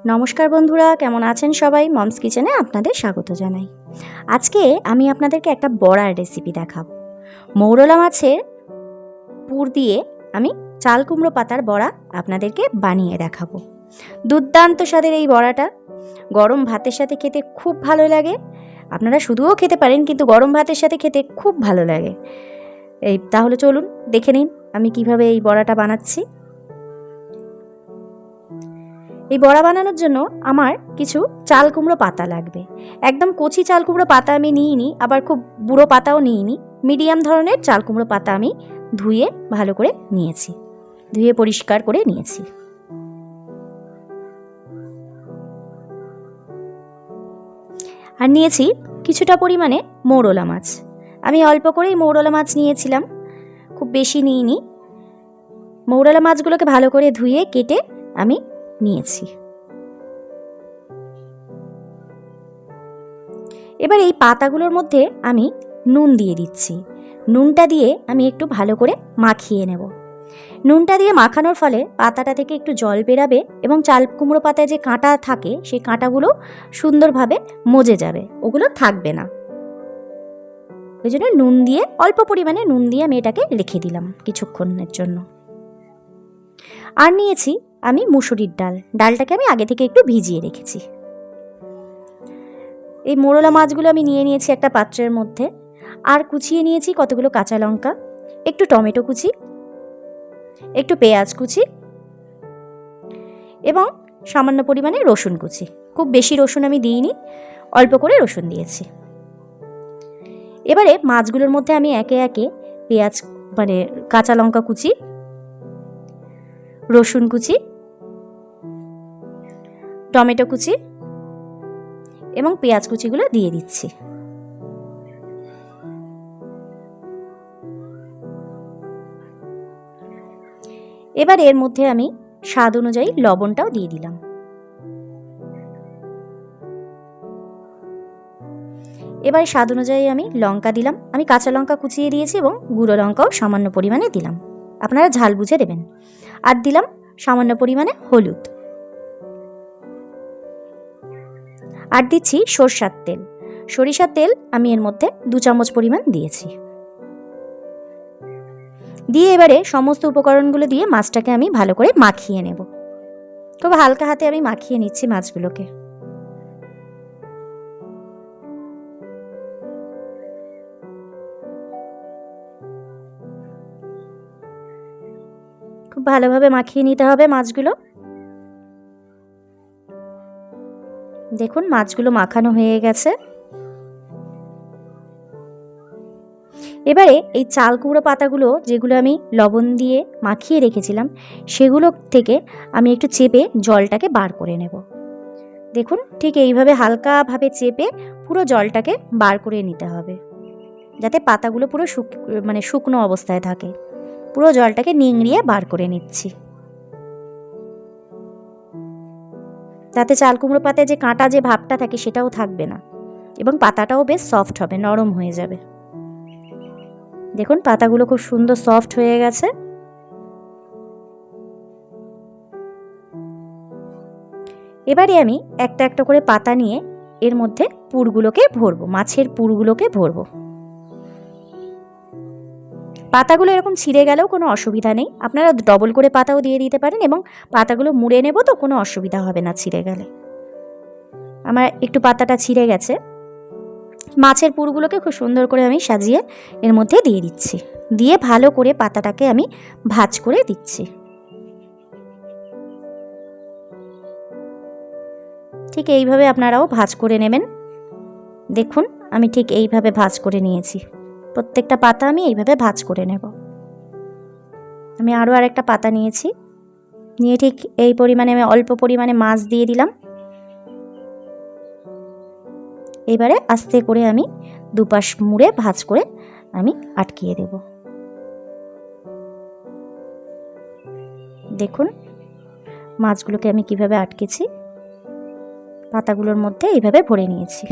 নমস্কার বন্ধুরা, কেমন আছেন সবাই? মমস কিচেনে আপনাদের স্বাগত জানাই। আজকে আমি আপনাদেরকে একটা বড়ার রেসিপি দেখাবো। মৌরলা মাছের পুর দিয়ে আমি চাল কুমড়ো পাতার বড়া আপনাদেরকে বানিয়ে দেখাবো। দুর্দান্ত স্বাদের এই বড়াটা গরম ভাতের সাথে খেতে খুব ভালো লাগে। আপনারা শুধুও খেতে পারেন, কিন্তু গরম ভাতের সাথে খেতে খুব ভালো লাগে। তাহলে চলুন দেখে নিন আমি কিভাবে এই বড়াটা বানাচ্ছি। এই বড়া বানানোর জন্য আমার কিছু চাল কুমড়ো পাতা লাগবে। একদম কচি চাল কুমড়ো পাতা আমি নিইনি, আবার খুব বুড়ো পাতাও নিইনি। মিডিয়াম ধরনের চাল কুমড়ো পাতা আমি ধুয়ে ভালো করে নিয়েছি, ধুয়ে পরিষ্কার করে নিয়েছি। আর নিয়েছি কিছুটা পরিমাণে মৌরলা মাছ। আমি অল্প করেই মৌরলা মাছ নিয়েছিলাম, খুব বেশি নিইনি। মৌরলা মাছগুলোকে ভালো করে ধুয়ে কেটে আমি নিয়েছি। এবার এই পাতাগুলোর মধ্যে আমি নুন দিয়ে দিচ্ছি। নুনটা দিয়ে আমি একটু ভালো করে মাখিয়ে নেব। নুনটা দিয়ে মাখানোর ফলে পাতাটা থেকে একটু জল বেরাবে এবং চাল কুমড়ো পাতায় যে কাঁটা থাকে সেই কাঁটাগুলো সুন্দরভাবে মজে যাবে, ওগুলো থাকবে না। ওই জন্য নুন দিয়ে, অল্প পরিমাণে নুন দিয়ে আমি এটাকে রেখে দিলাম কিছুক্ষণের জন্য। আর নিয়েছি আমি মুসুরির ডাল। ডালটাকে আমি আগে থেকে একটু ভিজিয়ে রেখেছি। এই মোরলা মাছগুলো আমি নিয়ে নিয়েছি একটা পাত্রের মধ্যে। আর কুচিয়ে নিয়েছি কতগুলো কাঁচা লঙ্কা, একটু টমেটো কুচি, একটু পেঁয়াজ কুচি এবং সামান্য পরিমাণে রসুন কুচি। খুব বেশি রসুন আমি দিইনি, অল্প করে রসুন দিয়েছি। এবারে মাছগুলোর মধ্যে আমি একে একে পেঁয়াজ কাঁচা লঙ্কা কুচি, রসুন কুচি, টমেটো কুচি এবং পেঁয়াজ কুচিগুলো দিয়ে দিচ্ছি। এবার এর মধ্যে আমি স্বাদ অনুযায়ী লবণটাও দিয়ে দিলাম। এবার স্বাদ অনুযায়ী আমি লঙ্কা দিলাম। আমি কাঁচা লঙ্কা কুচিয়ে দিয়েছি এবং গুঁড়ো লঙ্কাও সামান্য পরিমাণে দিলাম, আপনারা ঝাল বুঝে দেবেন। আর দিলাম সামান্য পরিমাণে হলুদ। আর দিচ্ছি সরষার তেল। সরিষার তেল আমি এর মধ্যে 2 চামচ পরিমাণ দিয়েছি। দিয়ে এবারে সমস্ত উপকরণগুলো দিয়ে মাছটাকে আমি ভালো করে মাখিয়ে নেব। খুব হালকা হাতে আমি মাখিয়ে নিচ্ছি মাছগুলোকে। খুব ভালোভাবে মাখিয়ে নিতে হবে মাছগুলো। দেখুন মাছগুলো মাখানো হয়ে গেছে। এবারে এই চাল কুমড়ো পাতাগুলো যেগুলো আমি লবণ দিয়ে মাখিয়ে রেখেছিলাম, সেগুলো থেকে আমি একটু চেপে জলটাকে বার করে নেব। দেখুন ঠিক এইভাবে হালকাভাবে চেপে পুরো জলটাকে বার করে নিতে হবে, যাতে পাতাগুলো পুরো শুকনো অবস্থায় থাকে। পুরো জলটাকে নিংড়িয়ে বার করে নিচ্ছি, যাতে চাল কুমড়ো পাতায় যে কাঁটা যে ভাবটা থাকে সেটাও থাকবে না এবং পাতাটাও বেশ সফট হবে, নরম হয়ে যাবে। দেখুন পাতাগুলো খুব সুন্দর সফট হয়ে গেছে। এবারে আমি একটা একটা করে পাতা নিয়ে এর মধ্যে পুরগুলোকে ভরবো, মাছের পুরগুলোকে ভরবো। পাতাগুলো এরকম ছিঁড়ে গেলেও কোনো অসুবিধা নেই, আপনারা ডবল করে পাতাও দিয়ে দিতে পারেন এবং পাতাগুলো মুড়ে নেব, তো কোনো অসুবিধা হবে না ছিঁড়ে গেলে। আমার একটু পাতাটা ছিঁড়ে গেছে। মাছের পুরগুলোকে খুব সুন্দর করে আমি সাজিয়ে এর মধ্যে দিয়ে দিচ্ছি, দিয়ে ভালো করে পাতাটাকে আমি ভাঁজ করে দিচ্ছি। ঠিক এইভাবে আপনারাও ভাঁজ করে নেবেন। দেখুন আমি ঠিক এইভাবে ভাঁজ করে নিয়েছি। প্রত্যেকটা পাতা আমি এইভাবে ভাঁজ করে নেব। আমি আরও আরেকটা পাতা নিয়েছি, নিয়ে ঠিক এই পরিমাণে আমি অল্প পরিমাণে মাছ দিয়ে দিলাম। এবারে আস্তে করে আমি দুপাশ মুড়ে ভাঁজ করে আমি আটকিয়ে দেব। দেখুন মাছগুলোকে আমি কিভাবে আটকেছি, পাতাগুলোর মধ্যে এইভাবে ভরে নিয়েছি।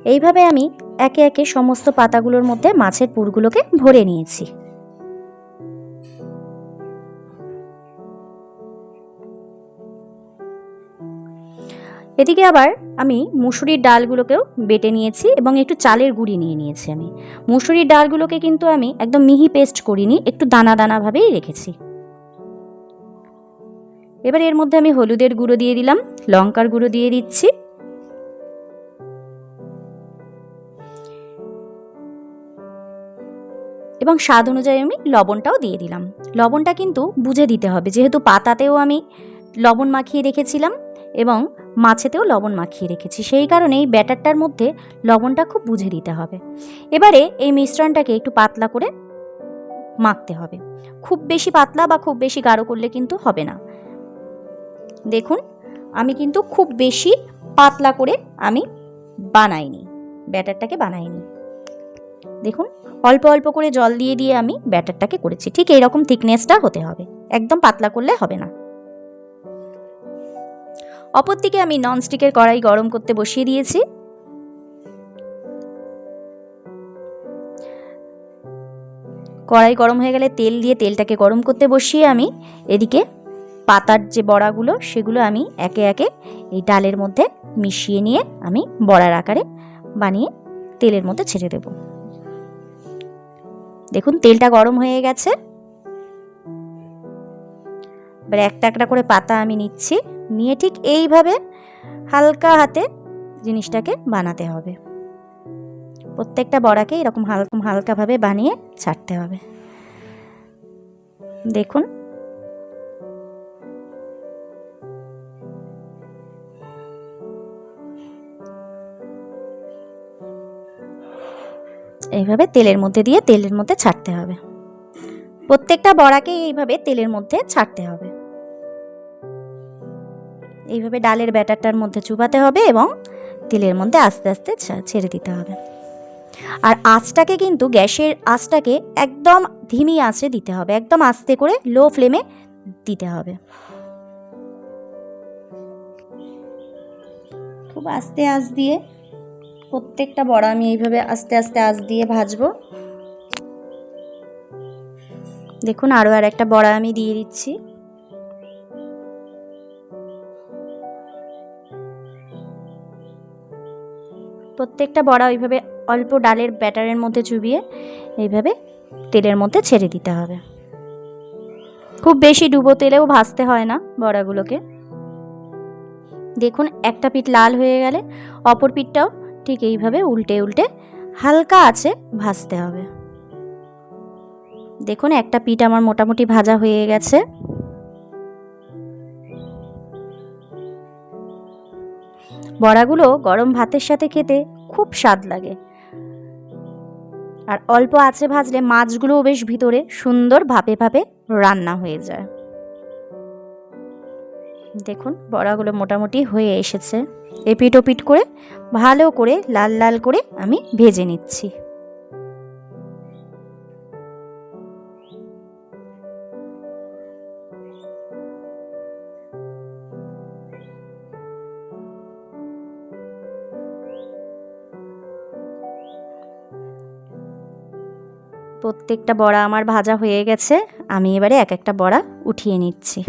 এইভাবে আমি একে একে সমস্ত পাতাগুলোর মধ্যে মাছের পুরগুলোকে ভরে নিয়েছি। এদিকে আবার আমি মুসুরির ডালগুলোকেও বেটে নিয়েছি এবং একটু চালের গুঁড়ি নিয়ে নিয়েছি। আমি মুসুরির ডালগুলোকে কিন্তু আমি একদম মিহি পেস্ট করিনি, একটু দানা দানাভাবেই রেখেছি। এবার এর মধ্যে আমি হলুদের গুঁড়ো দিয়ে দিলাম, লঙ্কার গুঁড়ো দিয়ে দিচ্ছি, এবং স্বাদ অনুযায়ী আমি লবণটাও দিয়ে দিলাম। লবণটা কিন্তু বুঝে দিতে হবে, যেহেতু পাতাতেও আমি লবণ মাখিয়ে রেখেছিলাম এবং মাছেতেও লবণ মাখিয়ে রেখেছি, সেই কারণে এই ব্যাটারটার মধ্যে লবণটা খুব বুঝে দিতে হবে। এবারে এই মিশ্রণটাকে একটু পাতলা করে মাখতে হবে। খুব বেশি পাতলা বা খুব বেশি গাঢ় করলে কিন্তু হবে না। দেখুন, আমি কিন্তু খুব বেশি পাতলা করে আমি বানাইনি, ব্যাটারটাকে বানাইনি। দেখুন, অল্প অল্প করে জল দিয়ে দিয়ে আমি ব্যাটারটাকে করেছি। ঠিক এইরকম থিকনেসটা হতে হবে, একদম পাতলা করলে হবে না। অপরদিকে আমি ননস্টিকের কড়াই গরম করতে বসিয়ে দিয়েছি। কড়াই গরম হয়ে গেলে তেল দিয়ে তেলটাকে গরম করতে বসিয়ে আমি এদিকে পাতার যে বড়াগুলো সেগুলো আমি একে একে এই ডালের মধ্যে মিশিয়ে নিয়ে আমি বড়ার আকারে বানিয়ে তেলের মধ্যে ছেড়ে দেব। দেখুন, তেলটা গরম হয়ে গেছে। এবার একটা একটা করে পাতা আমি নিচ্ছি, নিয়ে ঠিক এইভাবে হালকা হাতে জিনিসটাকে বানাতে হবে। প্রত্যেকটা বড়াকে এরকম হালকাভাবে বানিয়ে ছাড়তে হবে। দেখুন, এইভাবে তেলের মধ্যে দিয়ে তেলের মধ্যে ছাড়তে হবে। প্রত্যেকটা বড়াকে এইভাবে তেলের মধ্যে ছাড়তে হবে। এইভাবে ডালের ব্যাটারটার মধ্যে চুবাতে হবে এবং তেলের মধ্যে আস্তে আস্তে ছেড়ে দিতে হবে। আর আঁচটাকে কিন্তু গ্যাসের আঁচটাকে একদম ধিমি আঁচে দিতে হবে, একদম আস্তে করে লো ফ্লেমে দিতে হবে। খুব আস্তে আঁচ দিয়ে প্রত্যেকটা বড়া আমি এইভাবে আস্তে আস্তে আঁচ দিয়ে ভাজবো। দেখুন, আরও আর একটা বড়া আমি দিয়ে দিচ্ছি। প্রত্যেকটা বড়া ওইভাবে অল্প ডালের ব্যাটারের মধ্যে চুবিয়ে এইভাবে তেলের মধ্যে ছেড়ে দিতে হবে। খুব বেশি ডুবো তেলেও ভাজতে হয় না বড়াগুলোকে। দেখুন, একটা পিঠ লাল হয়ে গেলে অপর পিঠটাও ঠিক এইভাবে উল্টে উল্টে হালকা আঁচে ভাজতে হবে। দেখুন, একটা পিঠ আমার মোটামুটি ভাজা হয়ে গেছে। বড়াগুলো গরম ভাতের সাথে খেতে খুব স্বাদ লাগে। আর অল্প আঁচে ভাজলে মাছগুলোও বেশ ভিতরে সুন্দর ভাপে ভাপে রান্না হয়ে যায়। দেখুন, বড়াগুলো মোটামুটি হয়ে এসেছে। এপিট ওপিট করে ভালো করে লাল লাল করে আমি ভেজে নিচ্ছি। প্রত্যেকটা বড়া আমার ভাজা হয়ে গেছে। আমি এবারে এক একটা বড়া উঠিয়ে নিচ্ছি।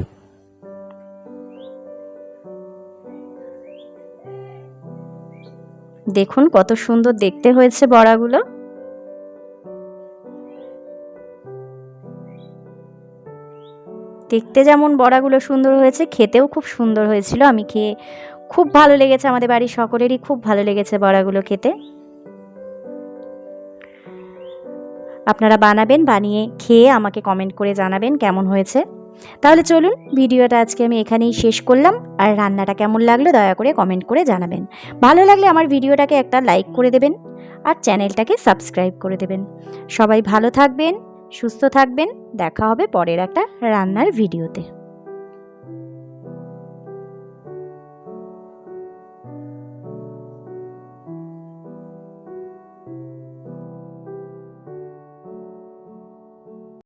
দেখুন, কত সুন্দর দেখতে হয়েছে বড়াগুলো। দেখতে যেমন বড়াগুলো সুন্দর হয়েছে, খেতেও খুব সুন্দর হয়েছিল। আমি খেয়ে খুব ভালো লেগেছে, আমাদের বাড়ির সকলেরই খুব ভালো লেগেছে বড়াগুলো খেতে। আপনারা বানাবেন, বানিয়ে খেয়ে আমাকে কমেন্ট করে জানাবেন কেমন হয়েছে। তাহলে চলুন, ভিডিওটা আজকে আমি এখানেই শেষ করলাম। আর রান্নাটা কেমন লাগলো দয়া করে কমেন্ট করে জানাবেন। ভালো লাগলে আমার ভিডিওটাকে একটা লাইক করে দেবেন আর চ্যানেলটাকে সাবস্ক্রাইব করে দেবেন। সবাই ভালো থাকবেন, সুস্থ থাকবেন। দেখা হবে পরের একটা রান্নার ভিডিওতে।